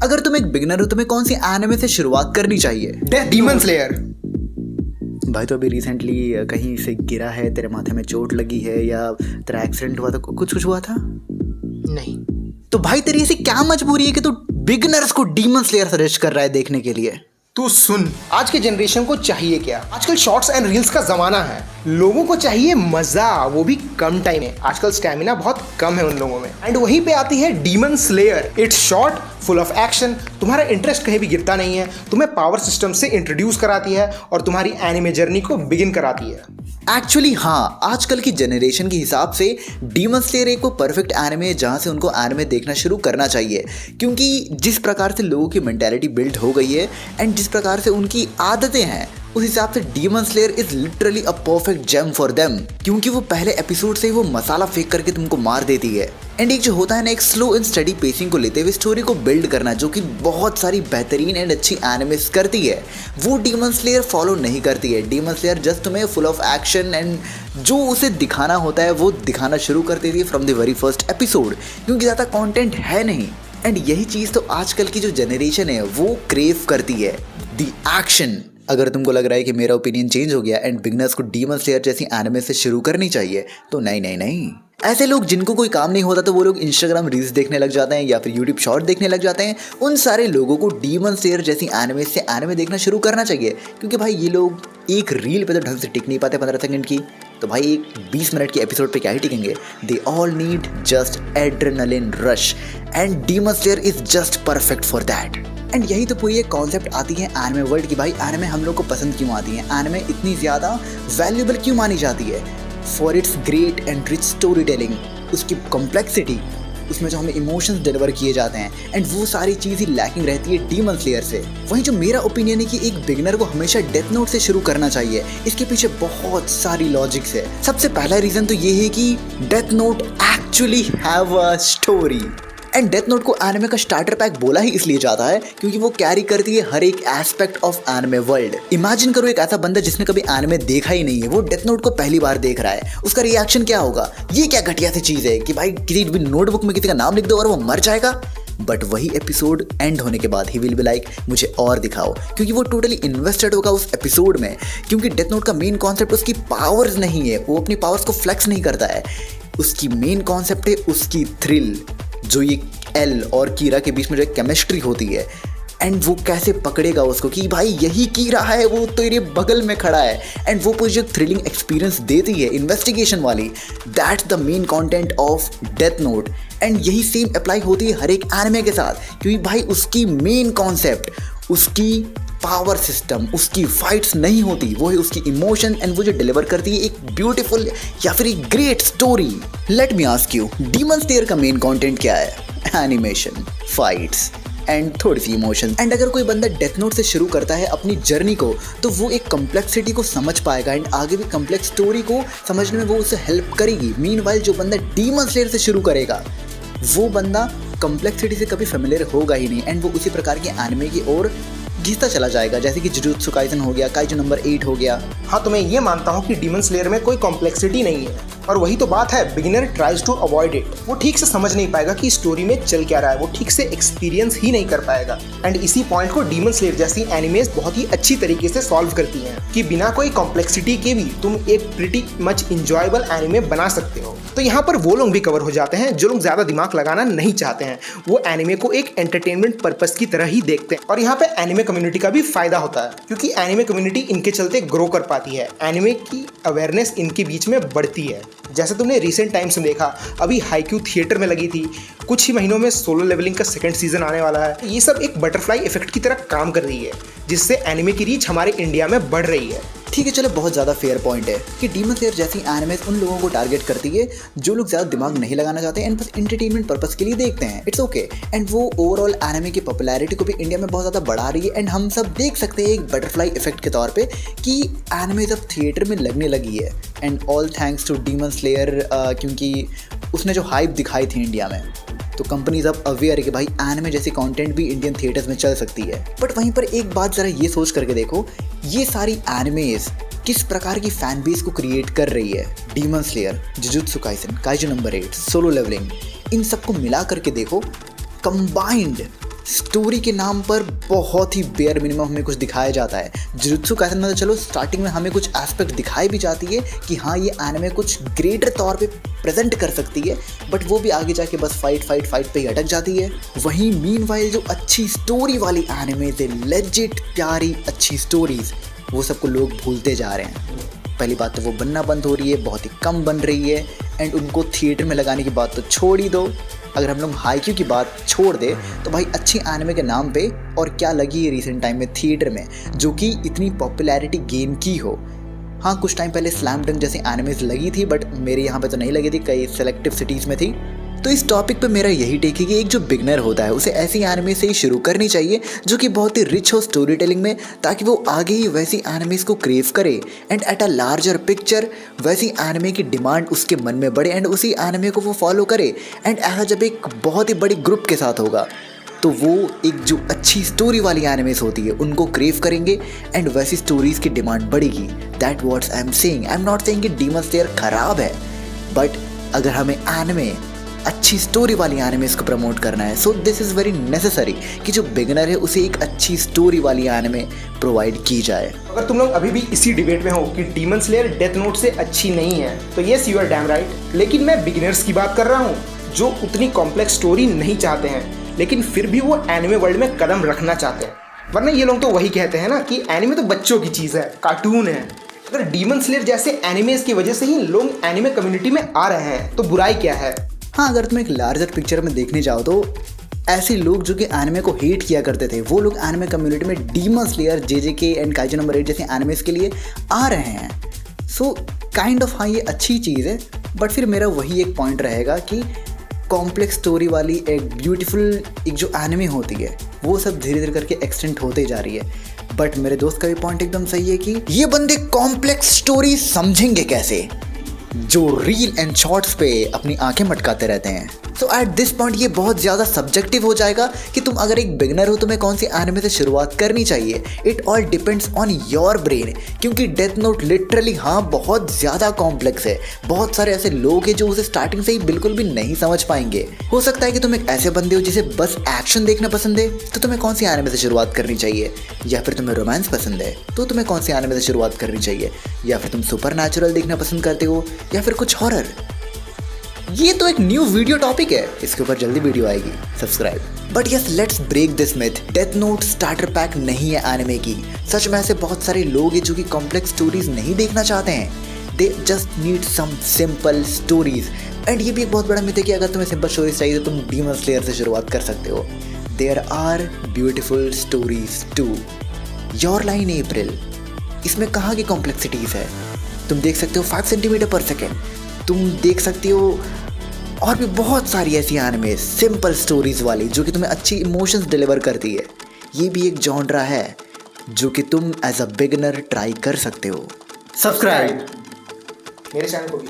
अगर तुम एक बिगिनर हो, तुम्हें कौन सी एनिमे से शुरुआत करनी चाहिए? Demon slayer. भाई तो अभी रिसेंटली कहीं से गिरा है, तेरे माथे में चोट लगी है या तेरा एक्सीडेंट हुआ था, कुछ हुआ था? नहीं। तो भाई तेरी ऐसी क्या मजबूरी है कि तू बिगिनर्स को डीमन स्लेयर सजेस्ट कर रहा है देखने के लिए? तू सुन, आज के जनरेशन को चाहिए क्या? आजकल शॉर्ट्स एंड रील्स का जमाना है। लोगों को चाहिए मजा, वो भी कम टाइम में। आजकल स्टैमिना बहुत कम है उन लोगों में। एंड वहीं पे आती है Demon slayer. It's short, full of action, तुम्हारा इंटरेस्ट कहीं भी गिरता नहीं है, तुम्हें पावर सिस्टम से इंट्रोड्यूस कराती है और तुम्हारी एनिमे जर्नी को बिगिन कराती है। एक्चुअली हाँ, आजकल की जनरेशन के हिसाब से डीमन स्लेयर एक वो परफेक्ट एनिमे है जहाँ से उनको एनिमे देखना शुरू करना चाहिए, क्योंकि जिस प्रकार से लोगों की मेंटालिटी बिल्ड हो गई है एंड जिस प्रकार से उनकी आदतें हैं, उस हिसाब से Demon Slayer is literally a perfect gem for them, क्योंकि वो पहले एपिसोड से ही वो मसाला फेंक करके तुमको मार देती है। एंड एक जो होता है ना, एक स्लो एंड स्टडी पेसिंग को लेते हुए स्टोरी को बिल्ड करना, जो कि बहुत सारी बेहतरीन एंड अच्छी एनिमेस करती है, वो डीमन स्लेयर फॉलो नहीं करती है। डीमन स्लेयर जस्ट तुम्हें फुल ऑफ एक्शन एंड जो उसे दिखाना होता है वो दिखाना शुरू कर देती है from the very first episode, क्योंकि ज़्यादा कॉन्टेंट है नहीं। एंड यही चीज़ तो आजकल की जो जनरेशन है वो क्रेव करती है, द एक्शन। अगर तुमको लग रहा है कि मेरा ओपिनियन चेंज हो गया एंड बिगनर्स को डीमन स्लेयर जैसी एनिमे से शुरू करनी चाहिए, तो नहीं। ऐसे लोग जिनको कोई काम नहीं होता तो वो लोग इंस्टाग्राम रील्स देखने लग जाते हैं या फिर यूट्यूब शॉर्ट देखने लग जाते हैं। उन सारे लोगों को डीमन स्लेयर जैसी एनिमे से एनिमे देखना शुरू करना चाहिए, क्योंकि भाई ये लोग एक रील पे तो ढंग से टिक नहीं पाते 15 सेकंड की, तो भाई एक 20 मिनट के एपिसोड पे क्या ही टिकेंगे। They all need just adrenaline rush and Demon Slayer is just perfect for that. And यही तो पूरी एक कॉन्सेप्ट आती है एनिमे वर्ल्ड की। भाई एनिमे हम लोग को पसंद क्यों आती है, एनिमे इतनी ज़्यादा वैल्यूएबल क्यों मानी जाती है? For its great and rich story telling, उसकी कॉम्प्लेक्सिटी, उसमें जो हमें इमोशंस डिलीवर किए जाते हैं, एंड वो सारी चीज़ ही लैकिंग रहती है डीमन स्लेयर से। वहीं जो मेरा ओपिनियन है कि एक बिगिनर को हमेशा डेथ नोट से शुरू करना चाहिए, इसके पीछे बहुत सारी लॉजिक्स है। सबसे पहला रीज़न तो ये है कि death not actually have a story. And death note को एनिमे का स्टार्टर पैक बोला ही इसलिए जाता है क्योंकि वो कैरी करती है हर एक aspect of anime world. Imagine करो एक ऐसा बंदा जिसने कभी एनिमे देखा ही नहीं है, वो डेथ नोट को पहली बार देख रहा है, उसका रिएक्शन क्या होगा? ये क्या घटिया सी चीज़ है कि भाई किसी भी नोटबुक में किसी का नाम लिख दो और वो मर जाएगा। बट वही एपिसोड एंड होने के बाद ही विल बी लाइक मुझे और दिखाओ, क्योंकि वो टोटली इन्वेस्टेड होगा उस एपिसोड में। क्योंकि डेथ नोट का मेन कॉन्सेप्ट उसकी पावर्स नहीं है, वो अपनी पावर्स को फ्लेक्स नहीं करता है। उसकी मेन कॉन्सेप्ट है उसकी थ्रिल, जो ये एल और कीरा के बीच में जो एक केमिस्ट्री होती है, एंड वो कैसे पकड़ेगा उसको कि भाई यही कीरा है, वो तेरे बगल में खड़ा है, एंड वो पूरी जो थ्रिलिंग एक्सपीरियंस देती है इन्वेस्टिगेशन वाली, that's the main content of death note. And यही सेम अप्लाई होती है हर एक एनिमे के साथ, क्योंकि भाई उसकी मेन कॉन्सेप्ट, उसकी पावर सिस्टम, उसकी फाइट्स नहीं होती, वो है उसकी इमोशन, एंड वो जो डिलीवर करती है एक ब्यूटीफुल या फिर एक great story. Let me ask you, demon slayer का मेन कंटेंट क्या है? एनिमेशन, फाइट्स एंड थोड़ी सी इमोशन। एंड अगर कोई बंदा डेथ नोट से शुरू करता है अपनी जर्नी को, तो वो एक कम्प्लेक्सिटी को समझ पाएगा एंड आगे भी कम्प्लेक्स स्टोरी को समझने में वो उसे हेल्प करेगी। मीनवाइल जो बंदा डीमन स्लेयर से शुरू करेगा, वो बंदा कम्प्लेक्सिटी से कभी फेमिलियर होगा ही नहीं, एंड वो उसी प्रकार के एनिमे की ओर घिसता चला जाएगा, जैसे कि जुजुत्सु काइसन हो गया, काइजू नंबर 8 हो गया। हाँ, तो मैं ये मानता हूँ कि डीमन स्लेयर में कोई कॉम्प्लेक्सिटी नहीं है, और वही तो बात है, beginner tries to avoid it. वो ठीक से समझ नहीं पाएगा कि स्टोरी में चल क्या रहा है, वो ठीक से एक्सपीरियंस ही नहीं कर पाएगा। एंड इसी पॉइंट को डीमन स्लेयर जैसी एनिमेज बहुत ही अच्छी तरीके से सॉल्व करती हैं कि बिना कोई कॉम्प्लेक्सिटी के भी तुम एक प्रिटी मच इंजॉयबल एनिमे बना सकते हो। तो यहाँ पर वो लोग भी कवर हो जाते हैं जो लोग ज़्यादा दिमाग लगाना नहीं चाहते हैं, वो एनिमे को एक एंटरटेनमेंट पर्पस की तरह ही देखते हैं। और यहाँ पे एनिमे कम्युनिटी का भी फायदा होता है, क्योंकि एनिमे कम्युनिटी इनके चलते ग्रो कर पाती है, एनिमे की अवेयरनेस इनके बीच में बढ़ती है। जैसे तुमने रिसेंट टाइम्स में देखा, अभी हाईक्यू थिएटर में लगी थी, कुछ ही महीनों में सोलो लेवलिंग का सेकंड सीजन आने वाला है। ये सब एक बटरफ्लाई इफेक्ट की तरह काम कर रही है, जिससे एनिमे की रीच हमारे इंडिया में बढ़ रही है। ठीक है, चलो बहुत ज़्यादा फेयर पॉइंट है कि डीमन स्लेयर जैसी एनिमेस उन लोगों को टारगेट करती है जो लोग ज़्यादा दिमाग नहीं लगाना चाहते एंड बस एंटरटेनमेंट पर्पस के लिए देखते हैं। It's okay. एंड वो ओवरऑल एनिमे की पॉपुलैरिटी को भी इंडिया में बहुत ज़्यादा बढ़ा रही है, एंड हम सब देख सकते हैं एक बटरफ्लाई इफेक्ट के तौर पे कि एनिमे जब थिएटर में लगने लगी है, and all thanks to Demon Slayer, क्योंकि उसने जो हाइप दिखाई थी इंडिया में, तो कंपनीज अब अवेयर है कि भाई एनिमे जैसी कंटेंट भी इंडियन थिएटर्स में चल सकती है। बट वहीं पर एक बात ज़रा ये सोच करके देखो, ये सारी एनिमेज किस प्रकार की फैन बेस को क्रिएट कर रही है। Demon Slayer, Jujutsu Kaisen, Kaiju number 8, Solo Leveling, इन सबको मिला करके देखो, कंबाइंड स्टोरी के नाम पर बहुत ही बेयर मिनिमम हमें कुछ दिखाया जाता है। जुजुत्सु काइसेन में तो चलो स्टार्टिंग में हमें कुछ एस्पेक्ट दिखाई भी जाती है कि हाँ ये एनिमे कुछ ग्रेटर तौर पे प्रेजेंट कर सकती है, बट वो भी आगे जाके बस फाइट पे ही अटक जाती है। वहीं मीनवाइल जो अच्छी स्टोरी वाली एनिमे थे, लेजिट प्यारी अच्छी स्टोरीज, वो सबको लोग भूलते जा रहे हैं। पहली बात तो वो बनना बंद हो रही है, बहुत ही कम बन रही है, एंड उनको थिएटर में लगाने की बात तो छोड़ ही दो। अगर हम लोग हाईक्यू की बात छोड़ दे तो भाई अच्छी एनिमे के नाम पे और क्या लगी है रिसेंट टाइम में थिएटर में जो कि इतनी पॉपुलैरिटी गेन की हो। हाँ, कुछ टाइम पहले स्लैम डंक जैसी एनिमेज लगी थी, बट मेरे यहाँ पे तो नहीं लगी थी, कई सेलेक्टिव सिटीज़ में थी। तो इस टॉपिक पे मेरा यही टेक है कि एक जो बिगनर होता है उसे ऐसी एनिमे से ही शुरू करनी चाहिए जो कि बहुत ही रिच हो स्टोरी टेलिंग में, ताकि वो आगे ही वैसी एनिमेज को क्रेव करे and at a larger picture वैसी एनिमे की डिमांड उसके मन में बढ़े एंड उसी एनिमे को वो फॉलो करे। एंड ऐसा जब एक बहुत ही बड़ी ग्रुप के साथ होगा तो वो एक जो अच्छी स्टोरी वाली एनिमेज होती है उनको क्रेव करेंगे एंड वैसी स्टोरीज की डिमांड बढ़ेगी। That what's I am saying. I am not saying कि डीमन स्लेयर खराब है, बट अगर हमें एनिमे अच्छी स्टोरी वाली एनिमेस को प्रमोट करना है, so this is very necessary कि जो बिगिनर है उसे एक अच्छी स्टोरी वाली एनिमे प्रोवाइड की जाए। अगर तुम लोग अभी भी इसी डिबेट में हो कि डीमन स्लेयर डेथ नोट से अच्छी नहीं है तो yes you are damn right, लेकिन मैं बिगिनर्स की बात कर रहा हूँ जो उतनी कॉम्प्लेक्स स्टोरी नहीं चाहते हैं लेकिन फिर भी वो एनिमे वर्ल्ड में कदम रखना चाहते हैं। वरना ये लोग तो वही कहते हैं ना कि एनिमे तो बच्चों की चीज़ है, कार्टून है। अगर डीमन स्लेयर जैसे एनिमेज की वजह से ही लोग एनिमे कम्युनिटी में आ रहे हैं तो बुराई क्या है। हाँ, अगर तुम एक लार्जर पिक्चर में देखने जाओ तो ऐसे लोग जो कि एनिमे को हेट किया करते थे वो लोग एनिमे कम्युनिटी में Demon Slayer, JJK and Kaiju number 8 जैसे एनिमेस के लिए आ रहे हैं। सो काइंड ऑफ हाँ ये अच्छी चीज़ है, बट फिर मेरा वही एक पॉइंट रहेगा कि कॉम्प्लेक्स स्टोरी वाली एक ब्यूटीफुल एक जो एनिमे होती है वो सब धीरे धीरे करके एक्सटेंड होते जा रही है। बट मेरे दोस्त का भी पॉइंट एकदम सही है कि ये बंदे कॉम्प्लेक्स स्टोरी समझेंगे कैसे जो रील एंड शॉर्ट्स पे अपनी आंखें मटकाते रहते हैं। सो एट दिस पॉइंट ये बहुत ज़्यादा सब्जेक्टिव हो जाएगा कि तुम अगर एक बिगनर हो तुम्हें कौन सी एनिमे से शुरुआत करनी चाहिए। It all depends on your brain, क्योंकि डेथ नोट लिटरली हाँ बहुत ज़्यादा कॉम्प्लेक्स है। बहुत सारे ऐसे लोग हैं जो उसे स्टार्टिंग से ही बिल्कुल भी नहीं समझ पाएंगे। हो सकता है कि तुम एक ऐसे बंदे हो जिसे बस एक्शन देखना पसंद है तो तुम्हें कौन सी एनिमे से शुरुआत करनी चाहिए, या फिर तुम्हें रोमांस पसंद है तो तुम्हें कौन सी एनिमे से शुरुआत करनी चाहिए, या फिर तुम सुपरनैचुरल देखना पसंद करते हो या फिर कुछ हॉरर। ये तो एक न्यू वीडियो टॉपिक है, इसके ऊपर जल्दी वीडियो आएगी, subscribe. But yes, let's break this myth. Death Note starter pack नहीं है एनिमे की। सच में ऐसे बहुत सारे लोग हैं जो कि कॉम्प्लेक्स स्टोरीज नहीं देखना चाहते हैं। They just need some simple stories. And ये भी एक बहुत बड़ा मिथ है कि अगर तुम्हें सिंपल स्टोरीज चाहिए तो तुम डीमन स्लेयर से शुरुआत कर सकते हो। There are beautiful stories too. Your line April, इसमें कहाँ की कॉम्प्लेक्सिटीज है। तुम देख सकते हो 5 सेंटीमीटर पर सेकेंड, तुम देख सकते हो और भी बहुत सारी ऐसी एनिमे सिंपल स्टोरीज वाली जो कि तुम्हें अच्छी इमोशंस डिलीवर करती है। ये भी एक जॉनरा है जो कि तुम एज अ बिगिनर ट्राई कर सकते हो। सब्सक्राइब मेरे चैनल को भी।